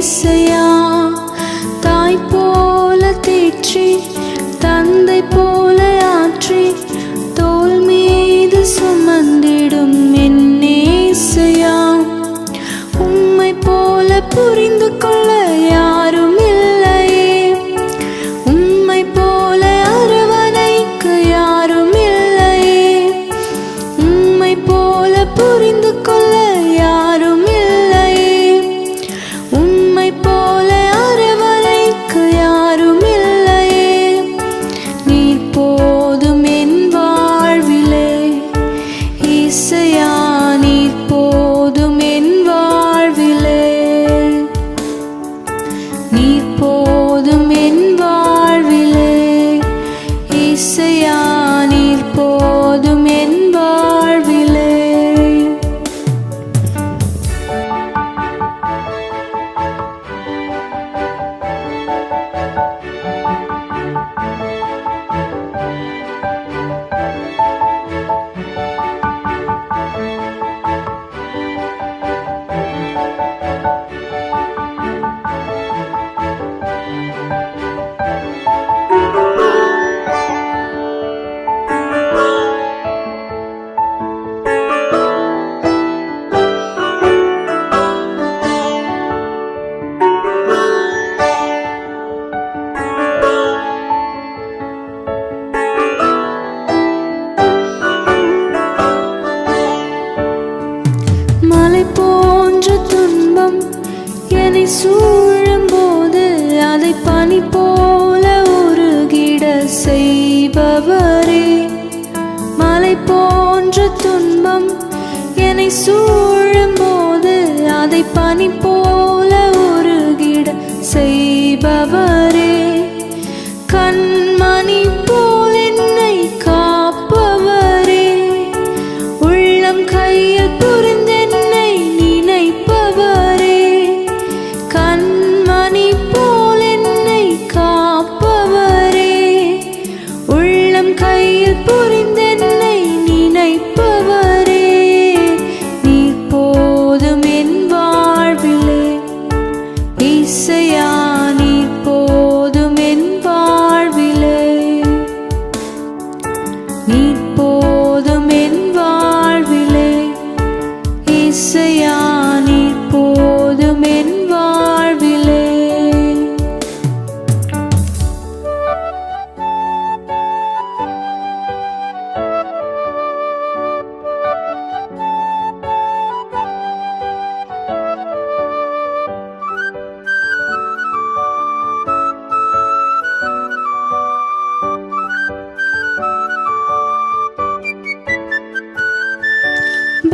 ஏசையா. தாய் போல தேற்றி தந்தை போல ஆற்றி தோள் மீது சுமந்திடும் என் ஏசையா. உம்மை போல புரிந்து கொள்ள யாரும் இல்லையே, உம்மை போல அரவணைக்க யாரும் இல்லையே, உம்மை போல புரிந்து கொள்ள யாரும் இல்லையே, உம்மை போல அரவணைக்க யாரும் இல்லையே. நீர் போதும் என் வாழ்விலே ஏசையா, நீர் போதும் என் வாழ்விலே, நீர் போதும் என் வாழ்விலே ஏசையா, நீர் போதும் என் வாழ்விலே. மலை போன்ற துன்பம் என்னை சூழும்போது அதை பனி போல உருகிட செய்பவரே. மலை போன்ற துன்பம் என்னை சூழும்போது அதை பனி போல உருகிட செய்பவரே. கண்மணி போல் என்னை காப்பவரே, உள்ளம் கையில் புரிந்தென்னை நினைப்பவரே. கண்மணி போல் என்னை காப்பவரே, உள்ளம் கையில் புரிந்தென்னை நினைப்பவரே. நீர் போதும் என் வாழ்விலே ஏசையா, நீர் போதும் என் வாழ்விலே, நீர் போதும் என் வாழ்விலே ஏசையா, நீர் போதும் என் வாழ்விலே.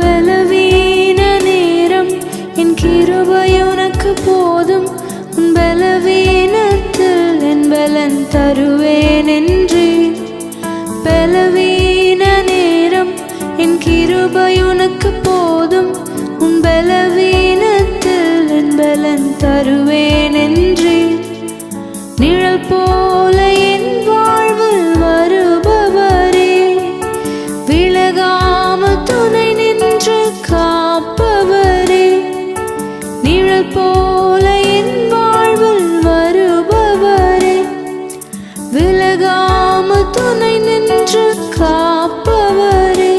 பலவீன நேரம் என் கிருபை உனக்கு போதும், உன் பலவீனத்தில் என் பலன் தருவேன் என்று. பலவீன நேரம் என் கிருபை உனக்கு போதும், உன் பலவீனத்தில் என் பலன் தருவேன் என்று. நிழல் போல என் வாழ்வில் வருபவரே, விலகாமல் துணை நின்று காப்பவரே. நிழல் போல என் வாழ்வில் வருபவரே, விலகாமல் துணை நின்று காப்பவரே.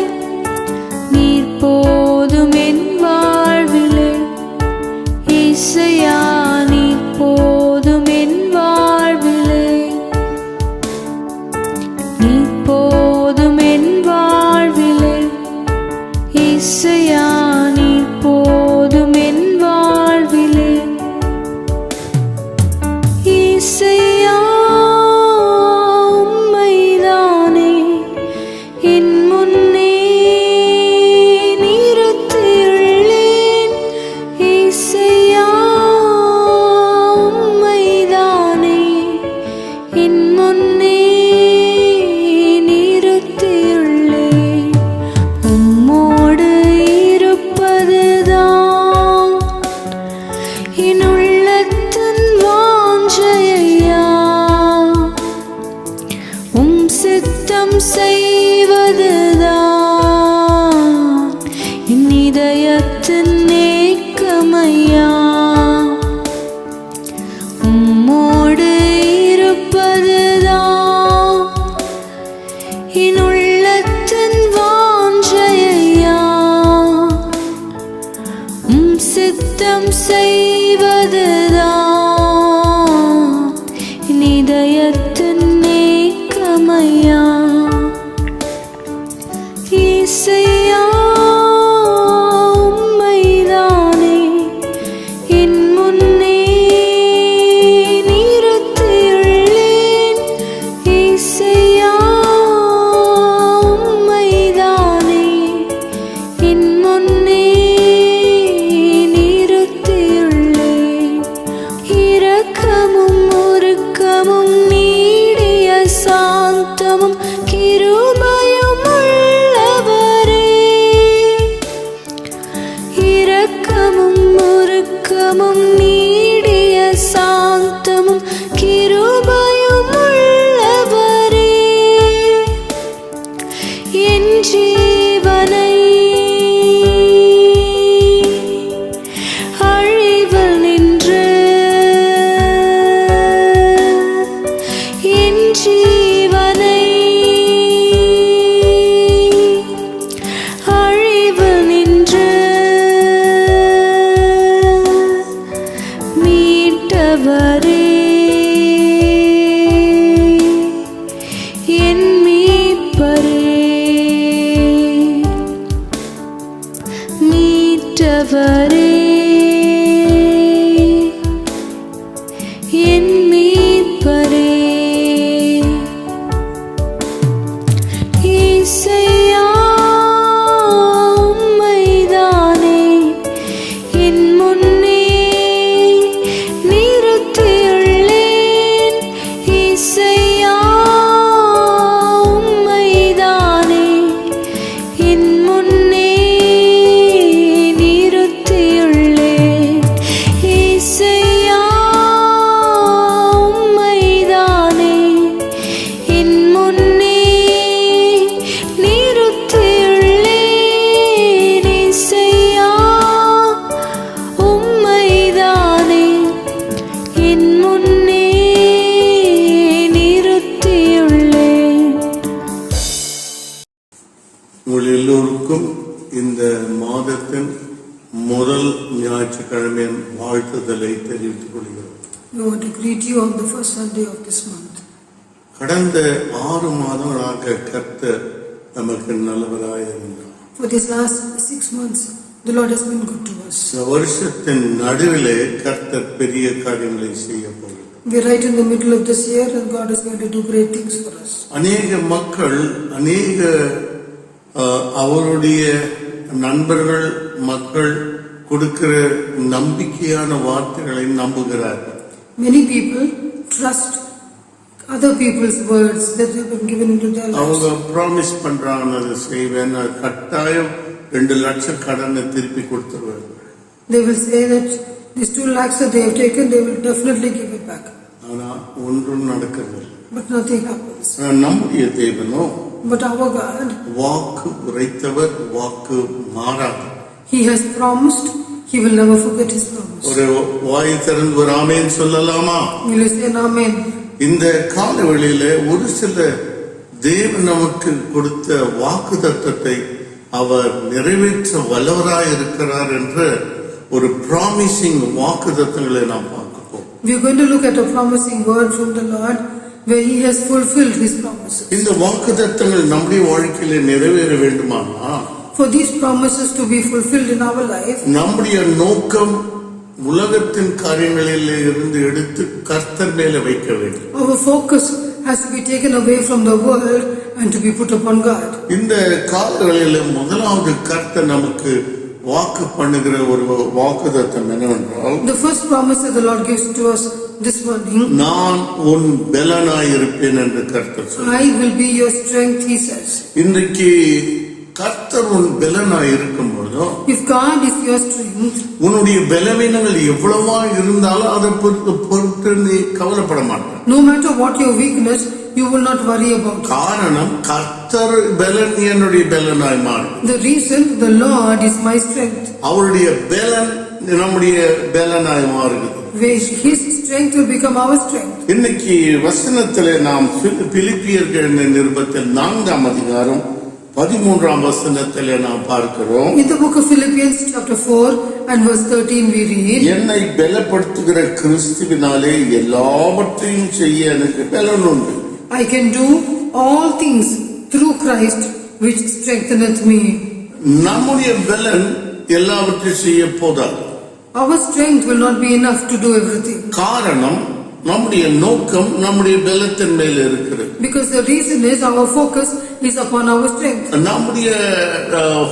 நீர் போதும் என் வாழ்விலே ஏசையா, நீர் போதும் என் வாழ்விலே, நீர் போதும் என் வாழ்விலே ஏசையா, நீர் போதும் என் வாழ்விலே. ஏசையா, உம்மைதானே என் முன்னே நிறுத்தியுள்ளேன். ஏசையா, உம்மைதானே என் முன்னே நிறுத்தியுள்ளேன். உம்மோடு இருப்ப செய்வதுதான் என் இதயத்தின் ஏக்கமையா. இசையா உம்மைதானே என் முன்னே நிறுத்தியுள்ளேன். இசையா உம்மைதானே என் முன்னே நிறுத்தியுள்ளேன். இரக்கமும் உருக்கமும் நீடிய சாந்தமும் கிருபையும் உள்ளவரே. இரக்கமும் உருக்கமும் நீடிய சாந்தமும் கிருபையும் உள்ளவரே. என் ஜீவனை அழிவில் நின்று என் ஜீவனை அழிவில் நின்று மீட்டவரே. என் மீட்பரே மீட்டவரே. என் மீட்பரே. இசையா உம்மைதானே என் முன்னே நிறுத்தியுள்ளேன். இசையா உம்மைதானே என் முன்னே நிறுத்தியுள்ளேன். இசையா உம்மைதானே என் முன்னே நிறுத்தியுள்ளேன். இசையா உம்மைதானே என் முன்னே நிறுத்தியுள்ளேன். உங்கள் எல்லோருக்கும் இந்த மாதத்தின் முதல் ஞாயிற்றுக்கிழமையின் வாழ்த்துதலை தெரிவித்துக் கொள்கிறோம். We want to greet you on the first Sunday of this month. கடந்த 6 மாதங்களாக கர்த்தர் நமக்கு நல்லவராய் இருந்தார். For these last 6 months, the Lord has been good to us. இந்த வருஷத்தின் நடுவிலே கர்த்தர் பெரிய காரியங்களை செய்ய போகிறார். We are right in the middle of this year and God is going to do great things for us. அநேக மக்கள் அவருடைய நண்பர்கள் மக்கள் கொடுக்கிற நம்பிக்கையான வார்த்தைகளை நம்புகிறார்கள். Many people trust other people's words that have been given into their அவங்க lives. ப்ராமிஸ் பண்றாங்க, அதை செய்வேன், அது கட்டாயம் 2 லட்சம் கடனை திருப்பி கொடுத்துருவாங்க. They will say that these 2 lakhs that they have taken, they will definitely give it back. ஆனா ஒன்றும் நடக்கிறது. But nothing happens. நம்முடைய தேவனோ But our God, வாக்கு உரைத்தவர், வாக்கு மாறாது. He has promised, He will never forget His promise. ஒரு வாய் திறந்து ஒரு ஆமென் சொல்லலாமா? Will you say an amen? இந்த காலவெளியில ஒரு சில தேவன் நமக்கு கொடுத்த வாக்குத்தத்தத்தை அவர் நிறைவேற்ற வல்லவராய் இருக்கிறார் என்ற ஒரு ப்ராமிசிங் வாக்குத்தத்தங்களை நாம் பார்க்கிறோம். We are going to look at a promising word from the Lord where He has fulfilled His promises. இந்த வாக்குத்தத்தங்கள் நம்முடைய வாழ்க்கையில நிறைவேற வேண்டுமானா For these promises to be fulfilled in our life, நம்முடைய நோக்கம் உலகத்தின் காரியங்களில் இருந்து எடுத்து கர்த்தர் மேல வைக்க வேண்டும். our focus has to be taken away from the world and to be put upon God. இந்த காலங்களில் முதலாவது கர்த்தர் நமக்கு வாக்கு பண்ணுகிற ஒரு வாக்குத்தத்தம் என்னவென்றால், The first promise that the Lord gives to us this morning, நான் உன் பலனாய் இருப்பேன் என்று கர்த்தர் சொல்றார். I will be your strength, He says. இன்றைக்கு கர்த்தர் உன் பலனாய் இருக்கும் பொழுதும் If God is your strength, உன்னுடைய பலவீனங்கள் எவ்வளவா இருந்தாலும் அதை பொறுத்து நீ கவலைப்பட மாட்டாய். no matter what your weakness, you will not worry about it. காரணம் கர்த்தர் பலன் என்னுடைய பலனாய் மாறும். The reason, the Lord is my strength. அவருடைய பலன் நம்முடைய பலனாய் மாறுகிறது. His strength will become our strength. இன்னைக்கு வசனத்திலே நாம் பிலிப்பியர்கள் நிருபத்தில் 4ஆம் அதிகாரம் 13ஆம் வசனத்திலே நாம் பார்க்கிறோம். In the book of Philippians chapter 4 and verse 13 we read, என்னை பலப்படுத்துகிற கிறிஸ்துவினாலே எல்லாவற்றையும் செய்ய எனக்கு பலன் உண்டு. I can do all things through Christ which strengtheneth me. நம்முடைய பலன் எல்லாவற்றையும் செய்ய போதாது. Our strength will not be enough to do everything. காரணம் நம்முடைய நோக்கம் நம்முடைய பலத்தின் மேல இருக்கிறது. Because the reason is our focus is upon our strength. நம்முடைய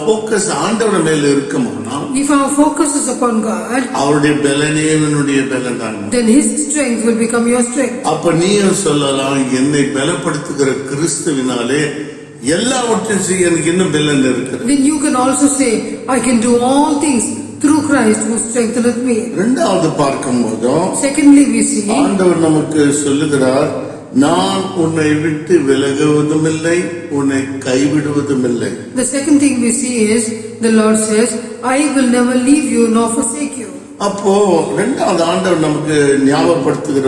ஃபோக்கஸ் ஆண்டவர் மேல இருக்குமானா, If our focus is upon God, அவருடைய பலனே என்னுடைய பலன் தான். then His strength will become your strength. அப்ப நீயும் சொல்லலாம், என்னை பலப்படுத்துகிற கிறிஸ்துவினாலே எல்லாவற்றையும் செய்ய எனக்கு இன்னும் பலன் இருக்கிறது. Then you can also say, I can do all things through Christ who strengtheneth me. இரண்டாவது பார்க்கும்போது, Secondly, we see ஆண்டவர் நமக்கு சொல்லுகிறார், நான் உன்னை விட்டு விலகுவதும் இல்லை, உன்னை கைவிடுவதும் இல்லை. the second thing we see is the Lord says, I will never leave you nor forsake you. அப்போ இரண்டாவது ஆண்டவர் நமக்கு ஞாபகப்படுத்துகிற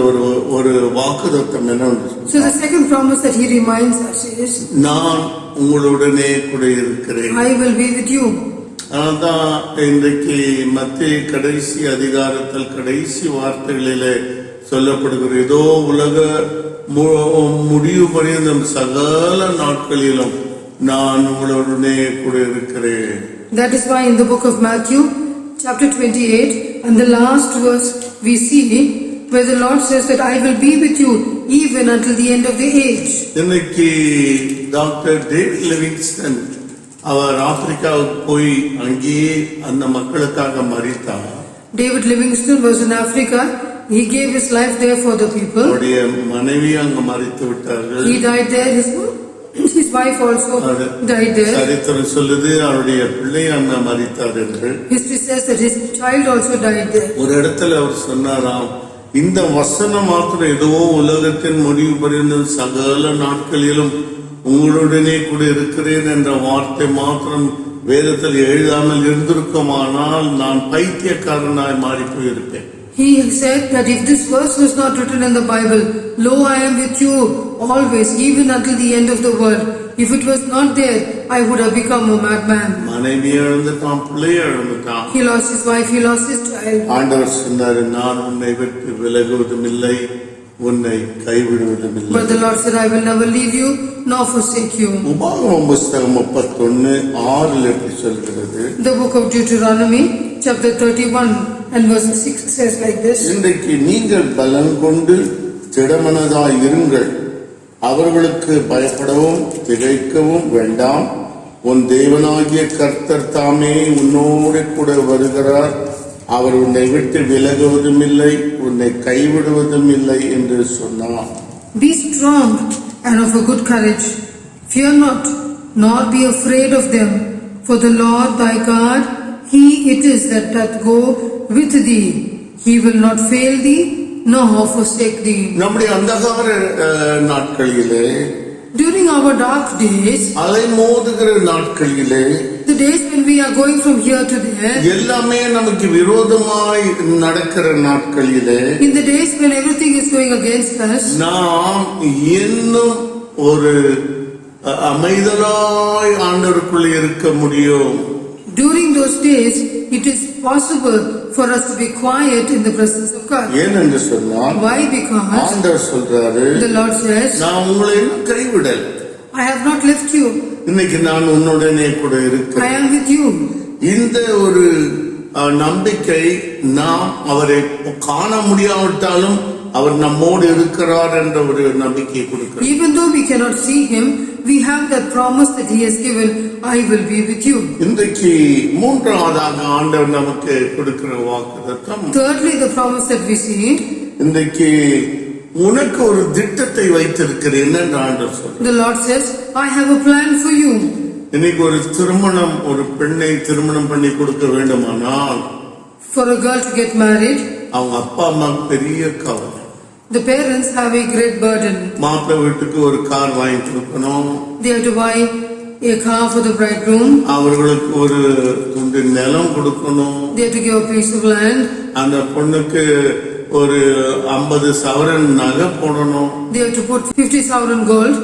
ஒரு வாக்குத்தத்தம் என்னன்னு, So the second promise that He reminds us is, நான் உங்களுடனே கூட இருக்கிறேன். I will be with you. அதான் இன்றைக்கு மத்திய கடைசி அதிகாரத்தில் கடைசி வார்த்தைகளிலே சொல்லப்படுகிற, ஏதோ உலக முடிவு பரியந்தம் சகல நாட்களிலும் நான் உங்களுடனே கூட இருக்கிறேன். That is why in the book of Matthew chapter 28 and the last verse we see where the Lord says that I will be with you even until the end of the age. இன்னைக்கு doctor David Livingstone அவர் ஆப்பிரிக்காவுக்கு போய் அங்கேயே அந்த மக்களுக்காக மரித்தார். David Livingstone was in Africa. He gave his life there for the people. அவருடைய மனைவி அங்க மரித்து விட்டார்கள். He died there. His wife also died there. சரித்திரம் சொல்லுது அவருடைய பிள்ளை அங்க மரித்தார் என்று. History says that his child also died there. ஒரு இடத்துல அவர் சொன்னாராம், இந்த வசனம் மாத்திரம் ஏதோ உலகத்தின் முடிவு பரியந்தம் சகல நாட்களிலும் உங்களுடனே கூட இருக்கிறேன் என்ற வார்த்தை மாத்திரம் வேதத்தில் எழுதாமல் இருந்திருக்குமானால் நான் பைத்தியக்காரனாய் மாறி போயிருப்பேன். He said that if this verse was not written in the Bible, lo, I am with you always, even until the end of the world. If it was not there, I would have become a madman. மனைவி இழந்துட்டான், பிள்ளை இழந்துட்டான். He lost his wife, he lost his child. ஆண்டவர் சொன்னாரு, நான் உன்னை விட்டு விலகுவதும் இல்லை, உன்னை கைவிடுவதும் இல்லை. But the Lord said, I will never leave you nor forsake you. உபாகமம் புஸ்தகம் 31:6 எப்படி சொல்கிறது? The book of Deuteronomy chapter 31 and verse 6 says like this. இன்றைக்கு நீங்கள் பலன் கொண்டு திடமனதாய் இருங்கள், அவர்களுக்கு பயப்படவும் திகைக்கவும் வேண்டாம். உன் தேவனாகிய கர்த்தர் தாமே உன்னோடு கூட வருகிறார், அவர் உன்னை விட்டு விலகுவதும் இல்லை, உன்னை கைவிடுவதும் இல்லை என்று சொன்னார். Be strong and of a good courage. Fear not, nor be afraid of them. For the Lord thy God, He it is that doth go with thee. He will not fail thee, nor forsake thee. நம்முடைய அந்தகார நாட்களிலே, During our dark days, அலைமோதுகிற நாட்களிலே, the days when we are going from here to there, எல்லாமே நமக்கு விரோதமாய் நடக்கிற நாட்களிலே, in the days when everything is going against us, நாம் இன்னும் ஒரு அமைதலாய் ஆண்டவருக்குள்ள இருக்க முடியும். during those days it is possible for us to be quiet in the presence of God. ஏனென்று சொன்னால், Why? Because ஆண்டவர் சொல்றாரு, the Lord says, நான் உங்களை இன்னும் கைவிடல், I have not left you, இன்னைக்கு நான் உன்னுடனே கூட I இருக்கிறேன். am with you. இந்த ஒரு நம்பிக்கை, நாம் அவரை காண முடியாவிட்டாலும் அவர் நம்மோடு இருக்கிறார் என்ற ஒரு நம்பிக்கையை கொடுக்கிறார். Even though we cannot see Him, we have that promise that He has given, I will be with you. இன்றைக்கு மூன்றாவதாக ஆண்டவர் நமக்கு கொடுக்கிற வாக்குத்தத்தம், Thirdly, the promise that we see, இன்றைக்கு உனக்கு ஒரு திட்டத்தை வைத்திருக்கிறேன் என்று ஆண்டவர் சொல்றார். the Lord says, I have a plan for you. இன்னைக்கு ஒரு திருமணம், ஒரு பெண்ணை திருமணம் பண்ணி கொடுக்க வேண்டுமானால், For a girl to get married, அவங்க அப்பா அம்மா பெரிய கவலை. the parents have a great burden. மாப்பிள்ளை வீட்டுக்கு ஒரு கார் வாங்கி கொடுக்கணும், They have to buy a car for the bridegroom, அவர்களுக்கு ஒரு துண்டு நிலம் கொடுக்கணும், they have to give a piece of land, அந்த பொண்ணுக்கு ஒரு 50 சவரன் நகை போடணும், they have to put 50,000 gold,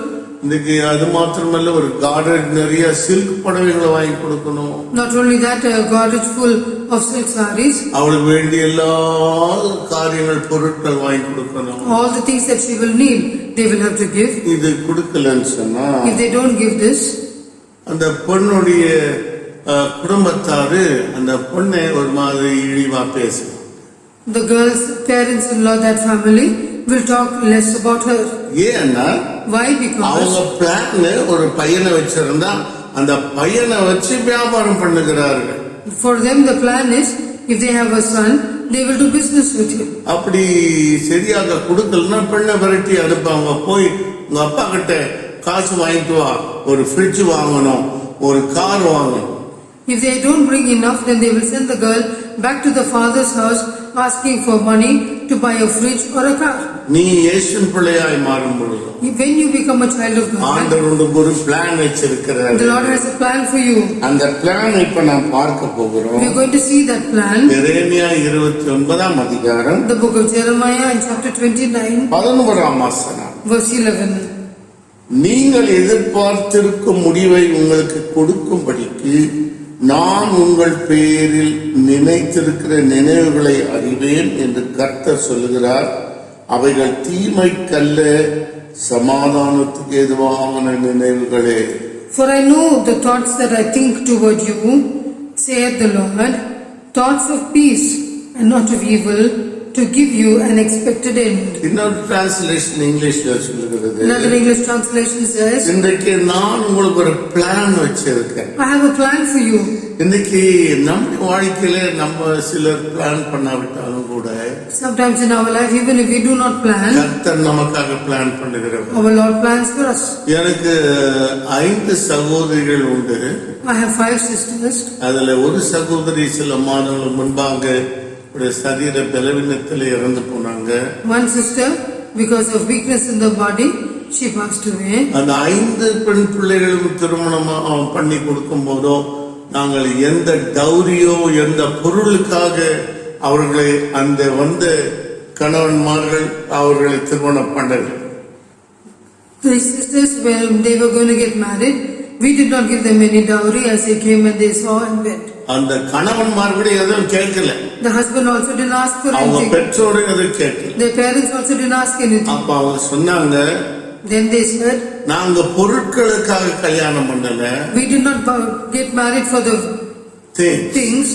இன்னைக்கு அது மாத்திரமல்ல, ஒரு கார்டன் நிறைய சில்க் புடவைகளை வாங்கி கொடுக்கணும். Not only that, a garage full of silk sarees. அவளுக்கு வேண்டிய எல்லா காரியங்கள் பொருட்கள் வாங்கி கொடுக்கணும். All the things that she will need, they will have to give. இது கொடுக்கலன்னு சொன்னா, If they don't give this, அந்த பொண்ணுடைய குடும்பத்தாரு அந்த பொண்ணை ஒரு மாதிரி இழிவா பேசும். the girl's parents-in-law, that family, will talk less about her. ஏன்னா Why? Because அவங்க பிளான் ஒரு பையனை வச்சிருந்தா அந்த பையனை வச்சு வியாபாரம் பண்ணுகிறார்கள். for them the plan is, if they have a son, they will do business with him. அப்படி சரியாக கொடுக்கலன்னா பெண்ணை விரட்டி அனுப்பாங்க. போய் உங்க அப்பா கிட்ட காசு வாங்கிட்டு வா, ஒரு ஃப்ரிட்ஜ் வாங்கணும், ஒரு கார் வாங்கணும். If they don't bring enough, then they will send the girl back to the father's house asking for money to buy a fridge or a car. நீ இயேசுவின் பிள்ளையாய் மாறும் பொழுது When you become a child of God, ஆண்டவர் உங்களுக்கு ஒரு plan வச்சிருக்கிறார். the Lord has a plan for you. அந்த பிளான் இப்ப நாம் பார்க்க போகிறோம். We are going to see that plan. எரேமியா 29ஆம் அதிகாரம் The book of Jeremiah in chapter 29, 11ஆம் வசனம். verse 11. நீங்கள் எதிர்பார்த்திருக்கும் முடிவை உங்களுக்கு கொடுக்கும்படிக்கு நான் உங்கள் பேரில் நினைத்திருக்கிற நினைவுகளை அறிவேன் என்று கர்த்தர் சொல்லுகிறார். அவைகள் தீமைக்கல்ல, சமாதானத்துக்கு ஏதுவான நினைவுகளே. For I know the thoughts that I think toward you, saith the Lord, thoughts of peace and not of evil, to give you an expected end. இன்னொரு டிரான்ஸ்லேஷன் இங்கிலீஷ்ல சொல்லுகிறது. Another English translation says, இன்றைக்கு நான் உங்களுக்கு ஒரு plan வச்சிருக்கேன். I have a plan for you. இன்னைக்கு நம்ம வாழ்க்கையில நம்ம சிலர் பிளான் பண்ணாவிட்டாலும் கூட Sometimes in our life, even if we do not plan, கர்த்தர் நமக்காக பிளான் பண்ணுகிறார். our Lord plans for us. எனக்கு 5 சகோதரிகள் உண்டு. I have 5 sisters. அதுல ஒரு சகோதரி சில மாதங்களுக்கு முன்பாக சரீர பலவீனத்தில் இறந்து போனாங்க. One sister, because of weakness in the body, she passed away. அந்த 5 பெண் பிள்ளைகளும் திருமணம் பண்ணி கொடுக்கும் போதோ நாங்கள் எந்த டௌரியோ எந்த பொருளுக்காக அவர்களை அந்த வந்த கணவன்மார்கள் அவர்களை திருமணம் பண்ணவில்லை. 3 sisters, when they were going to get married, we did not give them any dowry as they came and they saw and went. அந்த கணவன்மார்களுடைய எதுவும் கேட்கல. The husband also didn't ask for அவங்க anything. பெற்றோரை எதுவும் கேட்கல. Their parents also didn't ask anything. அப்ப அவங்க சொன்னாங்க, Then they said, நாங்க பொருட்களுக்காக கல்யாணம் பண்ணல. we did not get married for the things.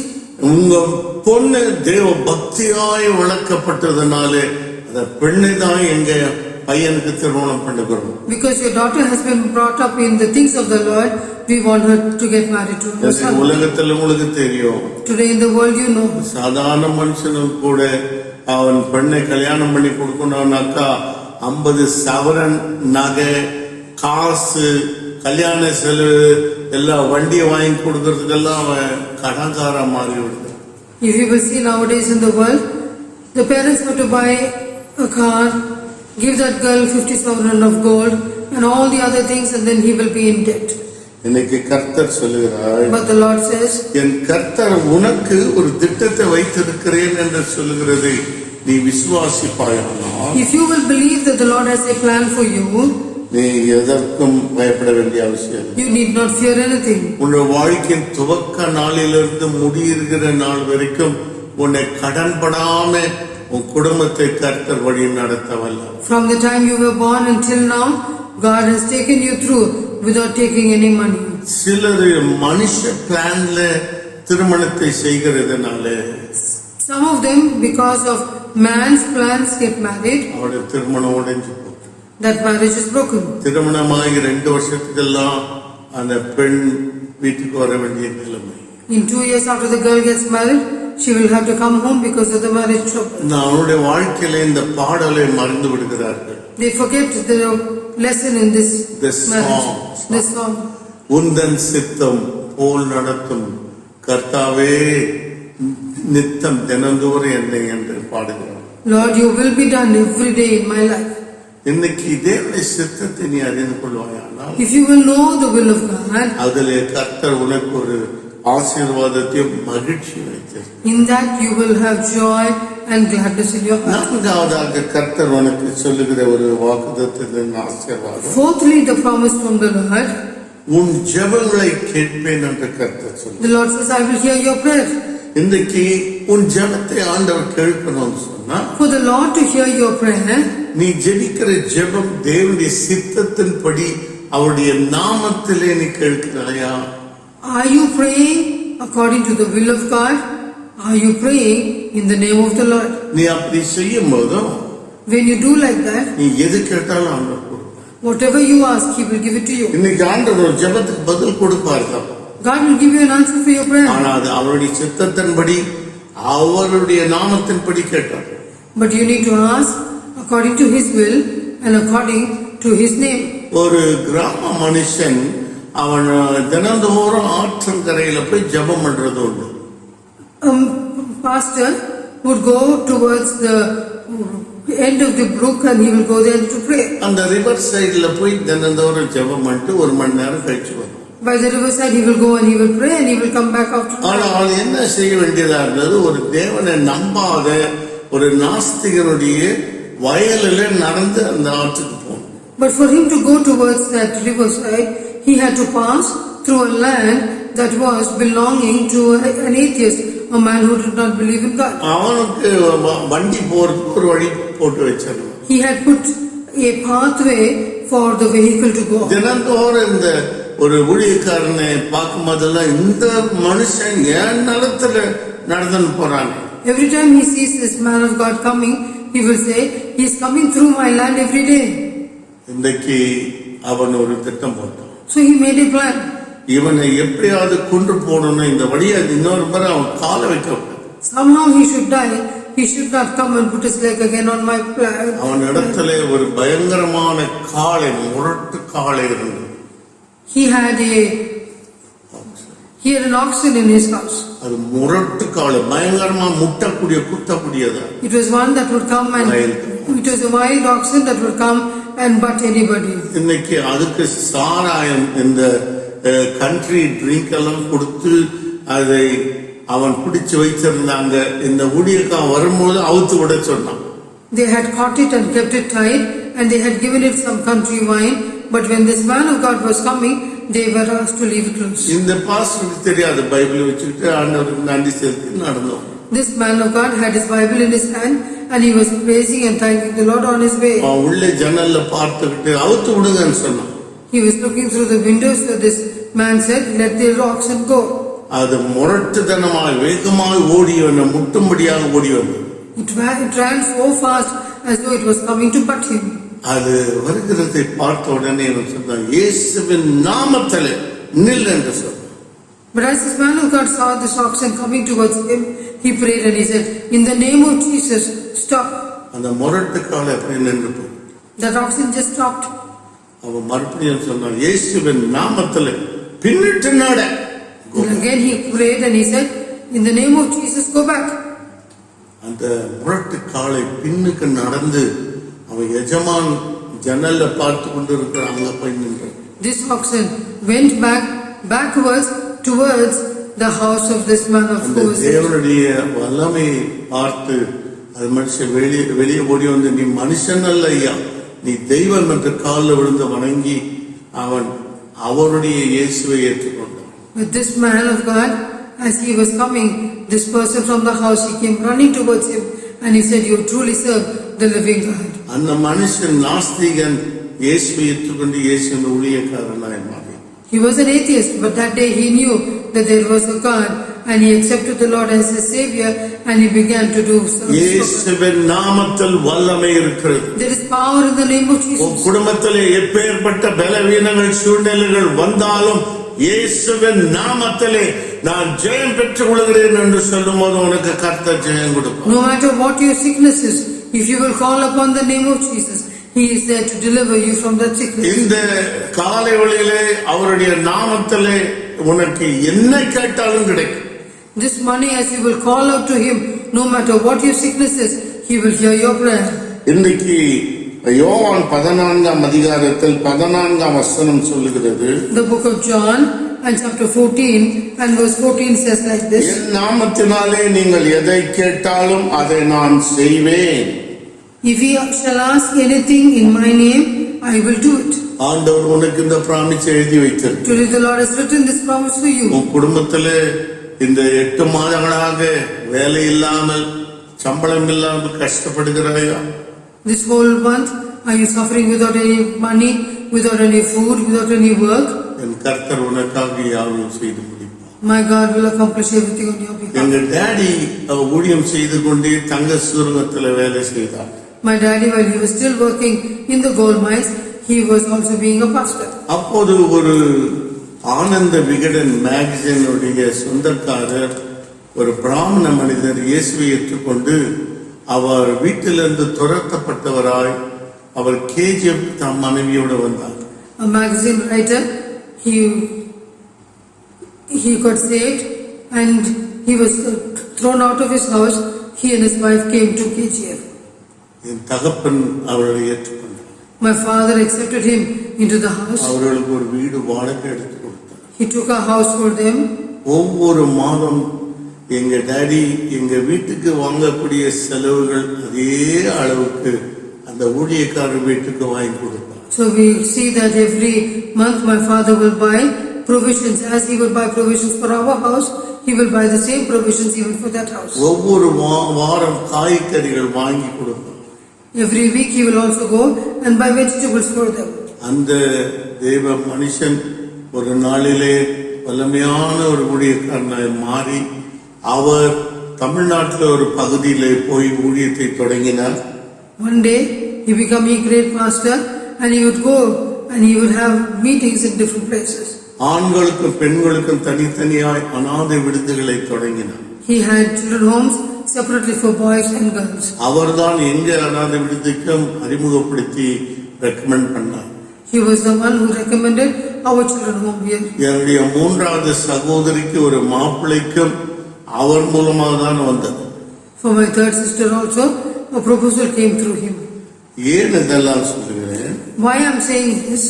உங்க பொண்ணு தேவ பக்தியாய் வளர்க்கப்பட்டதுனாலே அந்த பெண்ணை தான் எங்க பையனுக்கு திருமணம் பண்ணுகிறோம். Because your daughter has been brought up in the things of the Lord, we want her to get married to her son. உலகத்துல உங்களுக்கு தெரியும், Today in the world, you know, சாதாரண மனுஷனும் கூட அவன் பெண்ணை கல்யாணம் பண்ணி கொடுக்கணும்னாக்கா 50 சவரன் நகை, காசு, கல்யாண செலவு, எல்லா வண்டியை வாங்கி கொடுக்கறதுக்கெல்லாம் அவன் கடன்காரா மாறி விடுது. if you will see nowadays in the world, the parents have to buy a car, give that girl 50,000 of gold and all the other things, and then he will be in debt. இன்னைக்கு கர்த்தர் சொல்லுகிறார், But the Lord says, என் கர்த்தர் உனக்கு ஒரு திட்டத்தை வைத்திருக்கிறேன் என்று சொல்லுகிறதை நீ விசுவாசிப்பாயானால், if you will believe that the Lord has a plan for you, நீ எதற்கும் பயப்பட வேண்டிய அவசியம் இல்லை. you need not fear anything. உன்னுடைய வாழ்க்கையின் துவக்க நாளிலிருந்து முடியிருக்கிற நாள் வரைக்கும் உன்னை கடன்படாம உன் குடும்பத்தை கர்த்தர் வழி நடத்த வல்லார். From the time you were born until now, God has taken you through without taking any money. சிலர் மனுஷ பிளான்ல திருமணத்தை செய்கிறதுனால Some of them, because of man's plans, get married. அவருடைய திருமணம் உடைஞ்சு போகுது. That marriage is broken. திருமணமாகி 2 வருஷத்துக்கெல்லாம் அந்த பெண் வீட்டுக்கு வர வேண்டிய நிலைமை. In 2 years after the girl gets married, she will have to come home because of the marriage trouble. அவருடைய வாழ்க்கையில இந்த பாடலை மறந்து விடுகிறார்கள். They forget the lesson in this marriage. This song. உந்தன் சித்தம் போல் நடத்தும் கர்த்தாவே நித்தம் தினந்தோறும் என்னை என்று பாடுகிறார். Lord, your will be done every day in my life. இன்னைக்கு தேவனுடைய சித்தத்தை நீ அறிந்து கொள்வாயானால், If you will know the will of God, அதிலே கர்த்தர் உனக்கு ஒரு ஆசீர்வாதத்தையும் மகிழ்ச்சியும் வைத்தது. In that you will have joy and gladness in your heart. நான்காவதாக கர்த்தர் உனக்கு சொல்லுகிற ஒரு வாக்குத்தத்தத்தின் ஆசீர்வாதம். Fourthly, the promise from the Lord. உன் ஜெபங்களை கேட்பேன் என்று கர்த்தர் சொல்லுகிறார். The Lord says, I will hear your prayer. இன்றைக்கு உன் ஜெபத்தை ஆண்டவர் கேட்கணும்னு சொன்னா, For the Lord to hear your prayer, நீ ஜெபிக்கிற ஜெபம் தேவனுடைய சித்தத்தின்படி அவருடைய நாமத்திலே நீ கேட்கிறாயா? are you praying according to the will of God? Are you praying in the name of the Lord? நீ அப்படி செய்யும் போதும் When you do like that, நீ எது கேட்டாலும் ஆண்டவர் கொடுப்பார். whatever you ask, He will give it to you. இன்னைக்கு ஆண்டவர் ஒரு ஜெபத்துக்கு பதில் கொடுப்பார் தான். God will give you an answer for your prayer. ஆனா அது அவருடைய சித்தத்தின்படி அவருடைய நாமத்தின்படி கேட்டார். But you need to ask according to His will and according to His name. ஒரு கிராம மனுஷன் அவன் தினந்தோறும் ஆற்றங்கரையில போய் ஜெபம் பண்றது உண்டு. Pastor would go towards the end of the brook and he will go there to pray. அந்த ரிவர் சைடுல போய் தினந்தோறும் ஜெபம் பண்ணிட்டு 1 மணி நேரம் கழிச்சு வரும். By the riverside he will go and he will pray and he will come back after. ஆனா அவன் என்ன செய்ய வேண்டியதா இருந்தது? ஒரு தேவனை நம்பாத ஒரு நாஸ்திகனுடைய வயலில் நடந்து அந்த ஆற்றுக்கு போகணும். But for him to go towards that riverside, he had to pass through a land that was belonging to an atheist, a man who did not believe in God. அவனுக்கு வண்டி போறதுக்கு ஒரு வழி போட்டு வச்சிருந்தான். He had put a pathway for the vehicle to go. தினந்தோறும் இந்த ஒரு ஊழியக்காரனை பார்க்கும் போதெல்லாம் இந்த மனுஷன் என் நிலத்துல நடந்து போறாங்க. Every time he sees this man of God coming, he will say, he is coming through my land every day. இன்றைக்கு அவன் ஒரு திட்டம் போட்டான். So he made a plan. இவனை எப்படியாவது கொன்று போடணும், இந்த வழியா இன்னொரு முறை அவன் காலை வைக்க. Somehow he should die. He should not come and put his leg again on my plan. அவன் இடத்துல ஒரு பயங்கரமான காளை, முரட்டு காளை இருந்தது. He had an oxen in his house. அது முரட்டு காளை, பயங்கரமா முட்டக்கூடிய குத்தக்கூடியதா. It was one that would come and it was a wild oxen that would come and butt anybody. இன்னைக்கு அதுக்கு சாராயம், இந்த கண்ட்ரி ட்ரிங்க் எல்லாம் கொடுத்து அதை அவன் பிடிச்சு வைத்திருந்தாங்க. இந்த ஊழியக்காரன் வரும்போது அவுத்து விட சொன்னான். They had caught it and kept it tied and they had given it some country wine. But when this man of God was coming, they were asked to leave it loose. இந்த பாஸ்டருக்கு தெரியாது, Bible வச்சுக்கிட்டு ஆண்டவருக்கு நன்றி செலுத்தி நடந்தோம். This man of God had his Bible in his hand and he was praising and thanking the Lord on his way. உள்ளே ஜன்னல்ல பார்த்துக்கிட்டு அவுத்து விடுங்கன்னு சொன்னான். He was looking through the windows, so this man said, let the oxen go. அது முரட்டுத்தனமாய் வேகமாக ஓடியவன முட்டும்படியாக ஓடி வந்தது. It ran so fast as though it was coming to butt him. அது வருகிறதை பார்த்த உடனே அவன் சொன்னான், இயேசுவின் நாமத்திலே நில் என்று சொன்னான். But as this man of God saw this oxen coming towards him, he prayed and he said, in the name of Jesus, stop. அந்த முரட்டு காலை அப்படி நின்று போய் That oxen just stopped. அவன் மறுபடியும் சொன்னான், இயேசுவின் நாமத்திலே பின்னிட்டு நட. And again he prayed and he said, in the name of Jesus, go back. அந்த முரட்டு காலை பின்னுக்கு நடந்து அவன் எஜமான் ஜன்னல்ல பார்த்து கொண்டு இருக்கிற அங்க போய் நின்றான். This oxen went backwards towards the house of this man of அந்த தேவனுடைய வல்லமையை பார்த்து அது மனுஷன் வெளியே ஓடி வந்து, நீ மனுஷன் அல்ல ஐயா, நீ தெய்வம் என்று காலில் விழுந்து வணங்கி அவன் அவருடைய இயேசுவை ஏற்றுக்கொண்டான். But this man of God, as he was coming, this person from the house, he came running towards him and he said, you truly serve the living God. அந்த மனுஷன் நாஸ்திகன் இயேசுவை ஏற்றுக்கொண்டு இயேசுவின் ஊழியக்காரனாய் மாறி. He was an atheist, but that day he knew that there was a God and he accepted the Lord as his Savior and he began to do service. இயேசுவின் நாமத்தில் வல்லமை இருக்கிறது. There is power in the name of Jesus. உன் குடும்பத்திலே எப்பேற்பட்ட பலவீனங்கள் சூழ்நிலைகள் வந்தாலும் இயேசுவின் நாமத்திலே நான் ஜெயம் பெற்றுக் கொள்கிறேன் என்று சொல்லும் போது உனக்கு கர்த்தர் ஜெயம் கொடுப்பார். No matter what your sickness is, if you will call upon the name of Jesus, He is there to deliver you from that sickness. இந்த காலை வேளையிலே அவருடைய நாமத்திலே உனக்கு என்ன கேட்டாலும் கிடைக்கும். This morning as you will call out to Him, no matter what your sickness is, He will hear your prayer. இன்னைக்கு யோவான் 14ஆம் அதிகாரத்தில் 14ஆம் வசனம் சொல்லுகிறது. The book of John and chapter 14 and verse 14 says like this. என் நாமத்தினாலே நீங்கள் எதை கேட்டாலும் அதை நான் செய்வேன். If ye shall ask anything in my name, I will do it. ஆண்டவர் உனக்கு இந்த பிராமிஸ் எழுதி வைத்தார். Today the Lord has written this promise for you. உன் குடும்பத்திலே இந்த 8 மாதங்களாக வேலை இல்லாமல் சம்பளம் இல்லாமல் கஷ்டப்படுகிறாயா? This whole month, are you suffering without any money, without any food, without any work? என் கர்த்தர் உனக்காக யாவும் செய்து முடிப்பார். My God will accomplish everything on your behalf. எங்க டாடி ஊழியம் செய்து கொண்டே தங்க சுரங்கத்தில் வேலை செய்தார். My daddy, while he was still working in the gold mines, he was also being a pastor. அப்போது ஒரு ஆனந்த விகடன் மேகசினுடைய சொந்தக்காரர் ஒரு பிராமண மனிதர் இயேசுவை ஏற்றுக்கொண்டு அவர் வீட்டிலிருந்து துரத்தப்பட்டவராய் அவர் கேஜிஎஃப் தம் மனைவியோடு வந்தார். A magazine writer, he got saved and he was thrown out of his house. He and his wife came to KGF. என் தகப்பன் அவர்களை ஏற்றுக்கொண்டார். My father accepted him into the house. அவர்களுக்கு ஒரு வீடு வாடகை எடுத்து கொடுத்தார். He took a house for them. ஒவ்வொரு மாதம் எங்க டாடி எங்க வீட்டுக்கு வாங்கக்கூடிய செலவுகள் அதே அளவுக்கு அந்த ஊழியக்காரர் வீட்டுக்கு வாங்கி கொடுப்பார். So we see that every month my father will buy provisions. As he will buy provisions for our house, he will buy the same provisions even for that house. ஒவ்வொரு வாரம் காய்கறிகள் வாங்கி கொடுப்பார். Every week he will also go and buy vegetables for them. அந்த தேவ மனுஷன் ஒரு நாளிலே வல்லமையான ஒரு ஊழியக்காரனாய் மாறி அவர் தமிழ்நாட்டில் ஒரு பகுதியிலே போய் ஊழியத்தை தொடங்கினார். One day he became a great pastor and he would go and he would have meetings in different places. ஆண்களுக்கும் பெண்களுக்கும் தனித்தனியாய் அநாதை விடுதிகளை தொடங்கினார். He had children homes separately for boys and girls. அவர்தான் எங்க அநாதை விடுதிக்கும் அறிமுகப்படுத்தி ரெக்கமெண்ட் பண்ணார். He was the one who recommended our children home here. என்னுடைய மூன்றாவது சகோதரிக்கு ஒரு மாப்பிள்ளைக்கும் அவர் மூலமாக தான் வந்தது. For my third sister also, a proposal came through him. ஏன் இதெல்லாம் சொல்லுகிறேன்? Why I am saying this?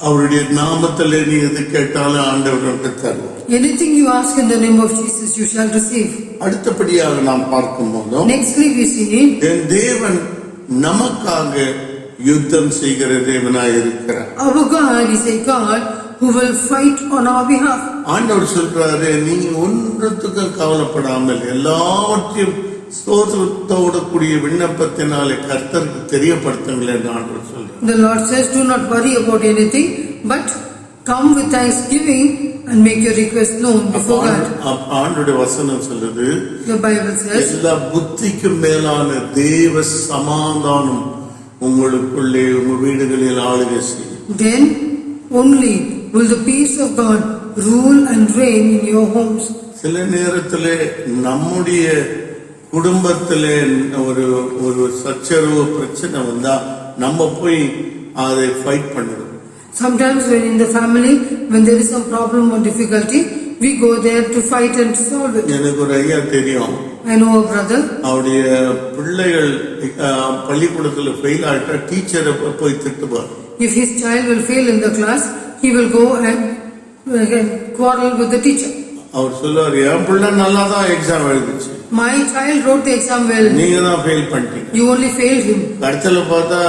அவருடைய நாமத்திலே நீ எது கேட்டாலும் ஆண்டவர் உனக்கு தருவார். Anything you ask in the name of Jesus, you shall receive. அடுத்தபடியாக நாம் பார்க்கும்போது Nextly we see, என் தேவன் நமக்காக யுத்தம் செய்கிற தேவனாய் இருக்கிறார். our God is a God who will fight on our behalf. ஆண்டவர் சொல்றாரு, நீ ஒன்றுத்துக்கும் கவலைப்படாமல் எல்லாவற்றையும் ஸ்தோத்திரத்தோடு கூடிய விண்ணப்பத்தினாலே கர்த்தருக்கு தெரியப்படுத்துங்கள் என்று ஆண்டவர் சொல்றார். The Lord says, do not worry about anything, but come with thanksgiving and make your request known before God. ஆண்டவருடைய வசனம் சொல்லுது, The Bible says, எல்லா புத்திக்கும் மேலான தேவ சமாதானம் உங்களுக்குள்ளே உங்கள் வீடுகளில் ஆளுகை செய்யும். then only will the peace of God rule and reign in your homes. சில நேரத்திலே நம்முடைய குடும்பத்திலே ஒரு சச்சரவு பிரச்சனை வந்தா நம்ம போய் அதை ஃபைட் பண்ணுறோம். Sometimes when in the family, when there is some problem or difficulty, we go there to fight and solve it. எனக்கு ஒரு ஐயா தெரியும். I know a brother. அவருடைய பிள்ளைகள் பள்ளிக்கூடத்தில் ஃபெயில் ஆயிட்டா டீச்சரை போய் திட்டுவார். If his child will fail in the class, he will go and quarrel with the teacher. அவர் சொல்லுவார், என் பிள்ளை நல்லா தான் exam எழுதிச்சு, My child wrote the exam well. நீங்க தான் ஃபெயில் பண்ணிட்டீங்க. You only failed him. கடைசியில் பார்த்தா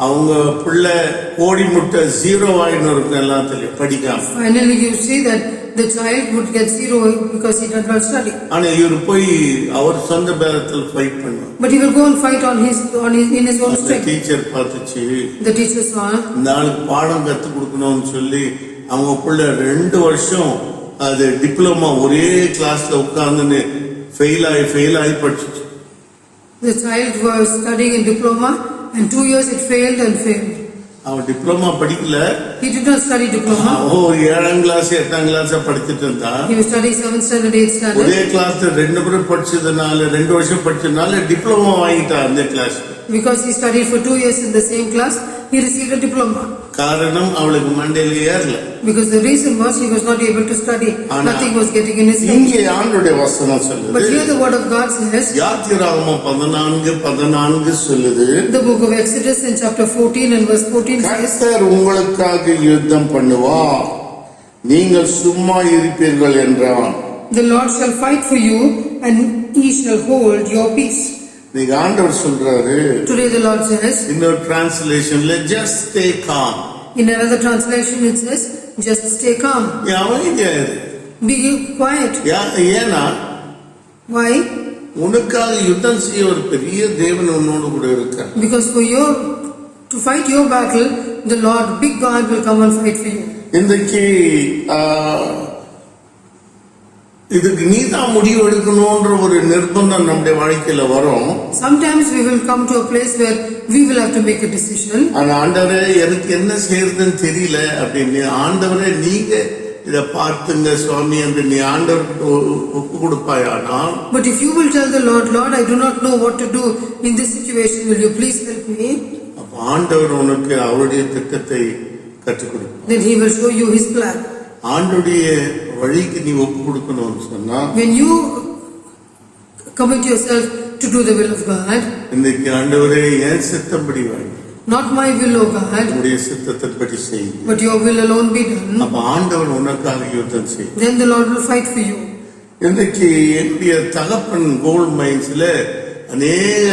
அவங்க பிள்ளை கோடி முட்டை 0 ஆயின்னு இருக்கும் எல்லாத்துலயும் படிக்காம. Finally you see that the child would get 0 because he did not study. ஆனா இவர் போய் அவர் சொந்த பேரத்தில் ஃபைட் பண்ணுவார். But he will go and fight in his own strength. Teacher பார்த்துச்சு, The teacher saw. இந்த ஆளுக்கு பாடம் கத்து கொடுக்கணும்னு சொல்லி அவங்க பிள்ளை 2 வருஷம் அது டிப்ளமா ஒரே கிளாஸ்ல உட்கார்ந்து ஃபெயில் ஆகி படிச்சுச்சு. The child was studying in diploma and 2 years it failed and failed. அவன் டிப்ளமா படிக்கல. He did not study diploma. 7ஆம் கிளாஸ் 8ஆம் கிளாஸ் படிச்சுட்டு இருந்தா. He was studying 7th standard, 8th standard. ஒரே கிளாஸ்ல 2 பேரும் படிச்சதுனால 2 வருஷம் படிச்சதுனால டிப்ளமா வாங்கிட்டா அந்த class. Because he studied for 2 years in the same class, he received a diploma. காரணம் அவளுக்கு மண்டையில ஏறல. Because the reason was he was not able to study. Nothing was getting in his head. இங்கே ஆண்டவருடைய வசனம் சொல்லுது. But here the word of God says, யாத்திராகமம் 14:14 சொல்லுது. The book of Exodus in chapter 14 and verse 14 says, கர்த்தர் உங்களுக்காக யுத்தம் பண்ணுவார், நீங்கள் சும்மா இருப்பீர்கள் என்றான். The Lord shall fight for you, and he shall hold your peace. நீங்க ஆண்டவர் சொல்றாரு. Today the Lord says, in a translationல just stay calm. In another translation it says, just stay calm. அமைதியா இரு. Be quiet. ஏன்னா Why? உனக்காக யுத்தம் செய்ய ஒரு பெரிய தேவன் உன்னோடு கூட இருக்கார். Because to fight your battle, the Lord, big God, will come and fight for you. இன்றைக்கு இதுக்கு நீதான் முடிவு எடுக்கணும்ன்ற ஒரு நிர்பந்தம் நம்முடைய வாழ்க்கையில வரும். Sometimes we will come to a place where we will have to make a decision. ஆனா ஆண்டவரே எனக்கு என்ன செய்யறதுன்னு தெரியல அப்படின்னு ஆண்டவரே நீங்க இத பார்த்துங்க சுவாமி என்று நீ ஆண்டவருக்கு ஒப்பு கொடுப்பாயானா. But if you will tell the Lord, Lord, I do not know what to do in this situation, will you please help me? அப்ப ஆண்டவர் உனக்கு அவருடைய திட்டத்தை கற்றுக் கொடுப்பார். Then he will show you his plan. ஆண்டவருடைய வழிக்கு நீ ஒப்பு கொடுக்கணும்னு சொன்னா, when you commit yourself to do the will of God, இன்னைக்கு ஆண்டவரே என் சித்தப்படி வாங்க, not my will, O God, உம்முடைய சித்தத்தின்படி செய், but your will alone be done. அப்ப ஆண்டவர் உனக்காக யுத்தம் செய். Then the Lord will fight for you. இன்றைக்கு என்னுடைய தகப்பன் கோல்ட் மைன்ஸ்ல அநேக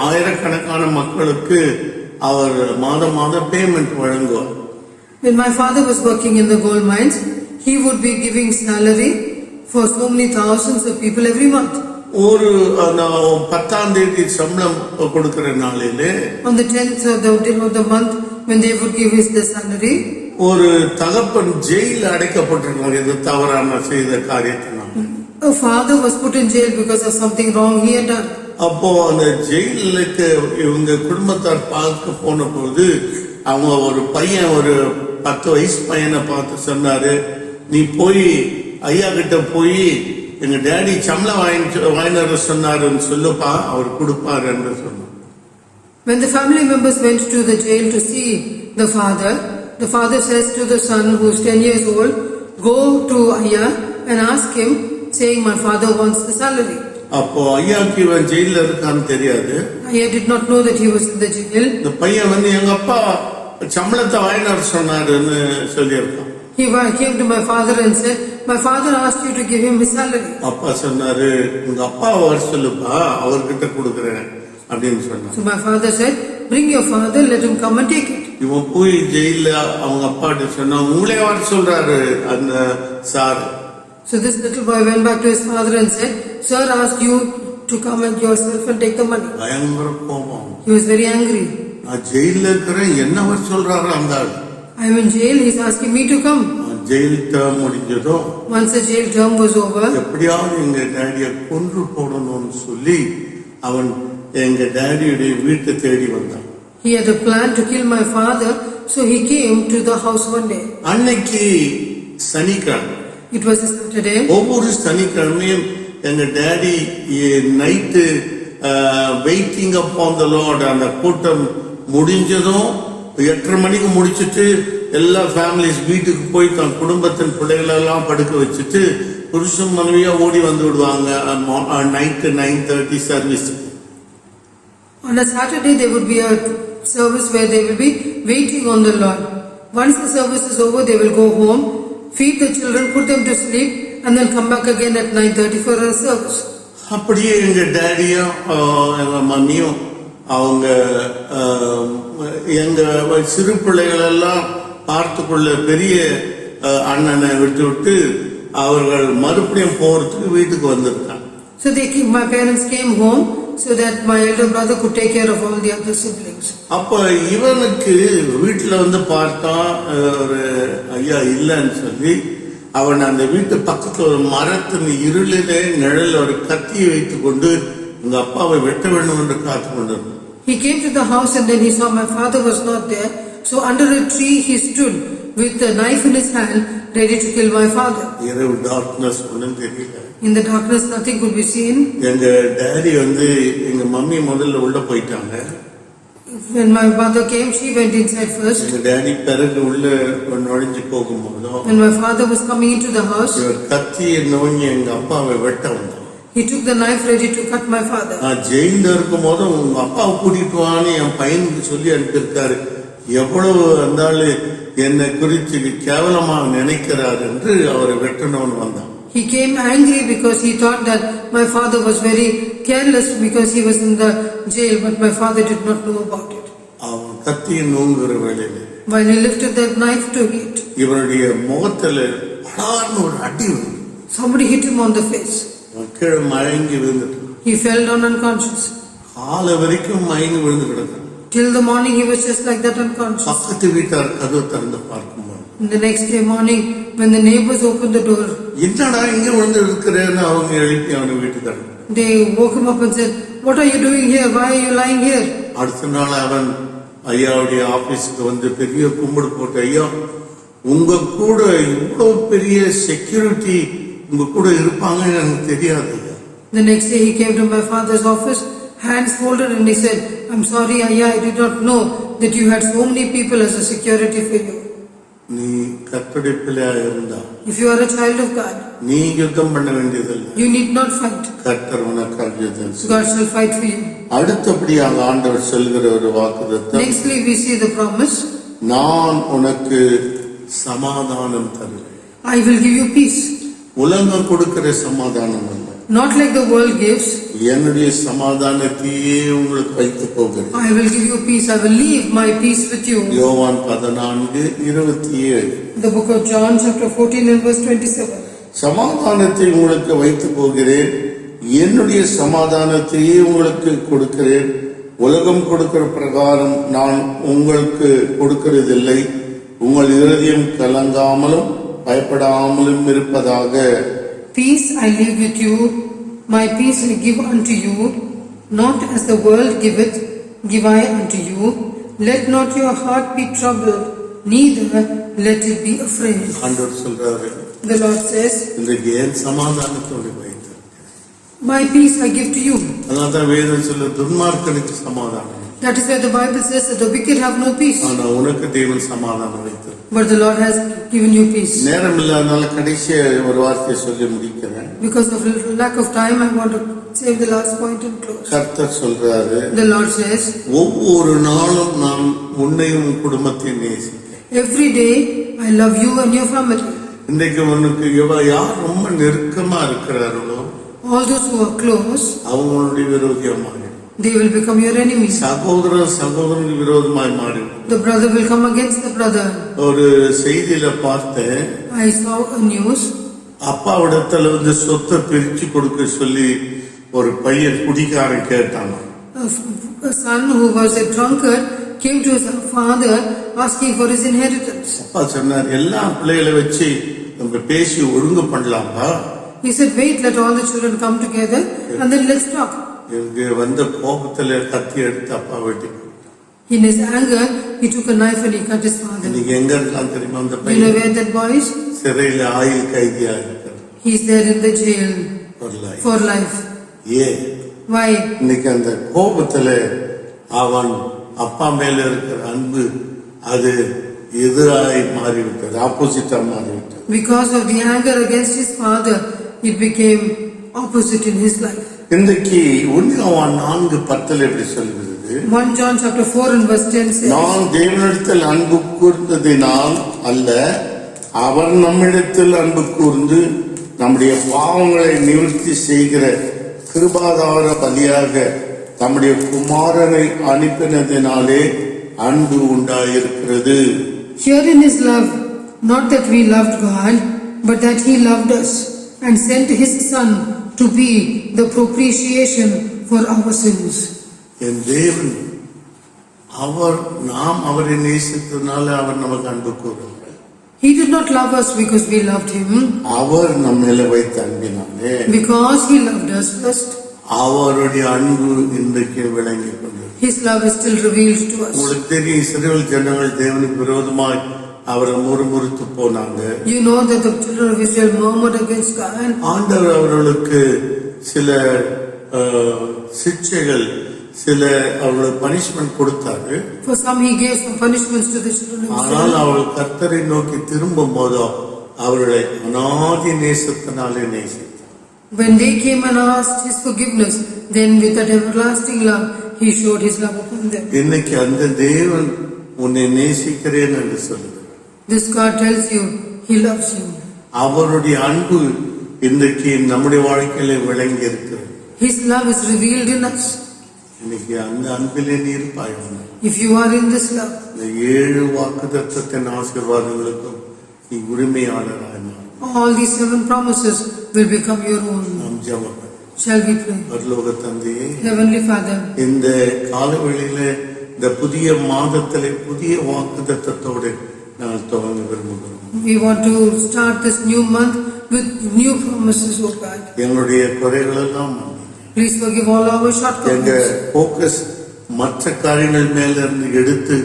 ஆயிரக்கணக்கான மக்களுக்கு அவர் மாதம் பேமெண்ட் வழங்குவார். When my father was working in the gold mines, he would be giving salary for so many thousands of people every month. ஒரு 10ஆம் தேதி சம்பளம் கொடுக்கிற நாளிலே, on the 10th of the month, when they would give his the salary, ஒரு தகப்பன் ஜெயில அடைக்கப்பட்டிருக்காங்க இந்த தவறான செய்த காரியத்தினால். a father was put in jail because of something wrong he had done. அப்போ அந்த ஜெயிலுக்கு இவங்க குடும்பத்தார் பார்க்க போன போது அவங்க ஒரு பையன், ஒரு 10 வயசு பையனை பார்த்து சொன்னாரு, நீ போய் ஐயா கிட்ட போய் எங்க டேடி சம்பளம் வாங்கிட்டு சொன்னாருன்னு சொல்லுப்பா, அவர் கொடுப்பாரு என்று சொன்னார். When the family members went to the jail to see the father says to the son who is 10 years old, go to Ayya and ask him, saying, my father wants the salary. அப்போ ஐயாக்கு இவன் ஜெயில இருக்கான்னு தெரியாது. Ayya did not know that he was in the jail. இந்த பையன் வந்து எங்க அப்பா சம்பளத்தை வாங்கினார் சொன்னாருன்னு சொல்லியிருக்கான். He came to my father and said, my father asked you to give him his salary. அப்பா சொன்னாரு, உங்க அப்பா வர சொல்லுப்பா, அவர்கிட்ட கொடுக்குறேன் அப்படின்னு சொன்னார். So my father said, bring your father, let him come and take it. இவன் போய் ஜெயில அவங்க அப்பாட்ட சொன்னா, உங்களே வர சொல்றாரு அந்த sir. So this little boy went back to his father and said, sir asked you to come and yourself and take the money. பயங்கர கோபம். He was very angry. நான் ஜெயில இருக்கிறேன், என்ன வர சொல்றாரு அந்த ஆள். I am in jail, he is asking me to come. Jail term முடிஞ்சதோ, Once the jail term was over, எப்படியாவது எங்க டேடிய கொன்று போடணும்னு சொல்லி அவன் எங்க டேடியுடைய வீட்டை தேடி வந்தான். he had a plan to kill my father, so he came to the house one day. அன்னைக்கு சனிக்கிழமை. It was a Saturday. ஒவ்வொரு சனிக்கிழமையும் எங்க டேடி நைட்டு வெயிட்டிங் அப்பான் தி லார்ட் அந்த கூட்டம் முடிஞ்சதும் 8:30 மணிக்கு முடிச்சிட்டு எல்லா ஃபேமிலிஸ் வீட்டுக்கு போய் தன் குடும்பத்தின் பிள்ளைகளெல்லாம் படுக்க வச்சுட்டு புருஷன் மனைவியா ஓடி வந்து விடுவாங்க night 9:30 service. On a Saturday there would be a service where they will be waiting on the Lord. Once the service is over, they will go home, feed the children, put them to sleep, and then come back again at 9:30 for a service. அப்படியே எங்க டேடியும் எங்க மம்மியும் அவங்க எங்க சிறு பிள்ளைகள் எல்லாம் பார்த்துக்கொள்ள பெரிய அண்ணனை விட்டு அவர்கள் மறுபடியும் போறதுக்கு வீட்டுக்கு வந்திருக்காங்க. So my parents came home so that my elder brother could take care of all the other siblings. அப்ப இவனுக்கு வீட்டுல வந்து பார்த்தா ஒரு ஐயா இல்லைன்னு சொல்லி அவன் அந்த வீட்டு பக்கத்துல ஒரு மரத்தின் இருளிலே நிழல் ஒரு கத்தியை வைத்துக் கொண்டு உங்க அப்பாவை வெட்ட வேண்டும் என்று காத்து கொண்டிருந்தான். He came to the house and then he saw my father was not there. So under a tree he stood with a knife in his hand, ready to kill my father. இரவு darkness ஒன்றும் தெரியல. In the darkness nothing could be seen. எங்க daddy வந்து எங்க mummy முதல்ல உள்ள போயிட்டாங்க. When my mother came, she went inside first. எங்க டேடி பிறகு உள்ள நுழைஞ்சு போகும்போது When my father was coming into the house, இவர் கத்தியை நோங்கி எங்க அப்பாவை வெட்ட வந்தார். he took the knife ready to cut my father. நான் ஜெயில இருக்கும் போது உங்க அப்பாவை கூட்டிட்டு வான்னு என் பையனுக்கு சொல்லி அனுப்பியிருக்காரு. எவ்வளவு அந்த ஆளு என்னை குறித்து கேவலமா நினைக்கிறார் என்று அவரை வெட்டணும்னு வந்தான். He came angry because he thought that my father was very careless because he was in the jail, but my father did not know about it. அவன் கத்தியை நோங்குகிற வேளையில While he lifted that knife to hit, இவனுடைய முகத்துல படார்னு ஒரு அடி வந்து somebody hit him on the face. கீழே மயங்கி விழுந்துட்டு He fell down unconscious. காலை வரைக்கும் மயங்கி விழுந்து கிடக்கிறான். Till the morning he was just like that unconscious. பக்கத்து வீட்டார் கதவு திறந்து பார்க்கும்போது The next day morning, when the neighbors opened the door, என்னடா இங்க விழுந்து இருக்கிறேன்னு அவங்க எழுப்பி அவனை வீட்டுக்கு they woke him up and said, "What are you doing here? Why are you lying here?" அடுத்த நாள் அவன் ஐயாவுடைய ஆபீஸ்க்கு வந்து பெரிய கும்பிடு போட்டு, ஐயா உங்க கூட இவ்வளவு பெரிய செக்யூரிட்டி உங்க கூட இருப்பாங்கன்னு எனக்கு தெரியாது ஐயா. The next day he came to my father's office, hands folded, and he said, "I'm sorry, Ayya, I did not know that you had so many people as a security for you. நீ கர்த்தருடைய பிள்ளையா இருந்தா If you are a child of God, நீ யுத்தம் பண்ண வேண்டியதில்லை, you need not fight. கர்த்தர் உனக்காக யுத்தம் செய்வார். God shall fight for you." அடுத்தபடியாக ஆண்டவர் சொல்கிற ஒரு வாக்குத்தத்தம், Nextly we see the promise, நான் உனக்கு சமாதானம் தருவேன். "I will give you peace." உலகம் கொடுக்கிற சமாதானம் அல்ல, Not like the world gives. என்னுடைய சமாதானத்தையே உங்களுக்கு வைத்து போகிறேன். I will give you peace. I will leave my peace with you. யோவான் 14:27. The book of John chapter 14 and verse 27. சமாதானத்தை உங்களுக்கு வைத்து போகிறேன், என்னுடைய சமாதானத்தையே உங்களுக்கு கொடுக்கிறேன். உலகம் கொடுக்கிற பிரகாரம் நான் உங்களுக்கு கொடுக்கிறதில்லை. உங்கள் இருதயம் கலங்காமலும் பயப்படாமலும் இருப்பதாக. Peace I leave with you, my peace I give unto you, not as the world giveth, give I unto you. Let not your heart be troubled, neither let it be afraid. ஆண்டவர் சொல்றாரு, The Lord says, இன்றைக்கு ஏன் சமாதானத்தோடு வைத்து, my peace I give to you. அதான் வேதம் சொல்ல துன்மார்க்கனுக்கு சமாதானம், That is why the Bible says that the wicked have no peace, ஆனா உனக்கு தேவன் சமாதானம் வைத்து. but the Lord has given you peace. நேரம் இல்லாதனால கடைசிய ஒரு வார்த்தையை சொல்லி முடிக்கிறேன். Because of lack of time, I want to save the last point and close. கர்த்தர் சொல்றாரு, The Lord says, ஒவ்வொரு நாளும் நான் உன்னையும் உன் குடும்பத்தையும் நேசிக்கிறேன். every day I love you and your family. இன்றைக்கு உனக்கு யார் ரொம்ப நெருக்கமா இருக்கிறார்களோ All those who are close, அவங்களுடைய விரோதியா மாறி, they will become your enemies. சகோதரனுக்கு விரோதமாய் மாறி. The brother will come against the brother. ஒரு செய்தியில பார்த்தேன், I saw a news. அப்பாவிடத்துல வந்து சொத்தை பிரிச்சு கொடுக்க சொல்லி ஒரு பையன் குடிக்காரன் கேட்டான். A son who was a drunkard came to his father asking for his inheritance. அப்பா சொன்னார், எல்லா பிள்ளைகளை வச்சு நம்ம பேசி ஒழுங்கு பண்ணலாமா? He said, "Wait, let all the children come together and then let's talk." இங்க வந்த கோபத்துல கத்தி எடுத்து அப்பா வெட்டி. In his anger, he took a knife and he cut his father. இன்னைக்கு எங்க இருக்கலாம் தெரியுமா அந்த Do you know பையன்? where that boy is? சிறையில ஆயுள் கைதியா இருக்கார். He is there in the jail for life. ஏன்? Why? இன்னைக்கு அந்த கோபத்துல அவன் அப்பா மேல இருக்கிற அன்பு அது எதிராய் மாறிவிட்டது, ஆப்போசிட்டா மாறிவிட்டது. Because of the anger against his father, it became opposite in his life. இன்றைக்கு 1 யோவான் 4:10 எப்படி சொல்கிறது? 1 John chapter 4 and verse 10 says, நான் தேவனிடத்தில் அன்பு கூர்ந்ததினால் அல்ல, அவர் நம்மிடத்தில் அன்பு கூர்ந்து நம்முடைய பாவங்களை நிவர்த்தி செய்கிற கிருபாதார பலியாக தம்முடைய குமாரனை அனுப்பினதினாலே அன்பு உண்டாயிருக்கிறது. "Herein is love, not that we loved God, but that he loved us and sent his son to be the propitiation for our sins." என் தேவன் நாம் அவரை நேசித்ததுனால அவர் நமக்கு அன்பு கூறுகிறார். He did not love us because we loved him, அவர் நம்ம மேல வைத்த அன்பினாலே because he loved us first. அவருடைய அன்பு இன்றைக்கு விளங்கி கொண்டது. His love is still revealed to us. உங்களுக்கு தெரியும், இஸ்ரவேல் ஜனங்கள் தேவனுக்கு விரோதமாய் அவரை முறுமுறுத்து போனாங்க. You know that the children of Israel murmured against God. ஆண்டவர் அவர்களுக்கு சில சிக்ஷைகள், சில அவர்களுக்கு பனிஷ்மெண்ட் கொடுத்தாரு. For some he gave some punishments to the children of ஆனால் Israel. அவர்கள் கர்த்தரை நோக்கி திரும்பும் போதோ அவர்களை அநாதி நேசத்தினாலே நேசித்தார். When they came and asked his forgiveness, then with that everlasting love he showed his love upon them. இன்னைக்கு அந்த தேவன் உன்னை நேசிக்கிறேன் என்று சொல்லுகிறார். This God tells you He loves you. அவருடைய அன்பு இன்றைக்கு நம்முடைய வாழ்க்கையில விளங்கி இருக்கிறது. His love is revealed in us. இன்னைக்கு அந்த அன்பிலே நீ இருப்பாய். If you are in this love, இந்த 7 வாக்குத்தத்தத்தின் ஆசீர்வாதங்களுக்கும் நீ உரிமையாளராய் மாறு. all these 7 promises will become your own. நாம் ஜெபம். Shall we pray? பரலோக தந்தையே, Heavenly Father, இந்த காலவெளியில இந்த புதிய மாதத்திலே புதிய வாக்குத்தத்தத்தோடு நாங்கள் துவங்க விரும்புகிறோம். we want to start this new month with new promises, O God. எங்களுடைய குறைகள் எல்லாம் மன்னியும். Please forgive all our எங்க shortcomings. போக்கஸ் மற்ற காரியங்கள் மேல இருந்து எடுத்து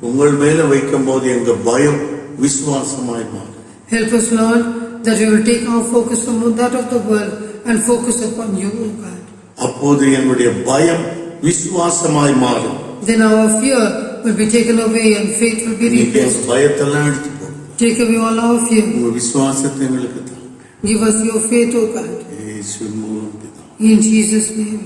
உங்கள் மேல வைக்கும் போது எங்க பயம் விசுவாசமாய் மாறும். Help us, Lord, that we will take our focus from that of the world and focus upon you, O God. அப்போது என்னுடைய பயம் விசுவாசமாய் மாறும். Then our fear will be taken away and faith will be இன்னைக்கு replaced. எங்க பயத்தெல்லாம் எடுத்து போகும். Take away all our fear. உங்க விசுவாசத்தை எங்களுக்கு தான். Give us your faith, O God. இயேசுவின் மூலம் பிதாவே. In Jesus' name.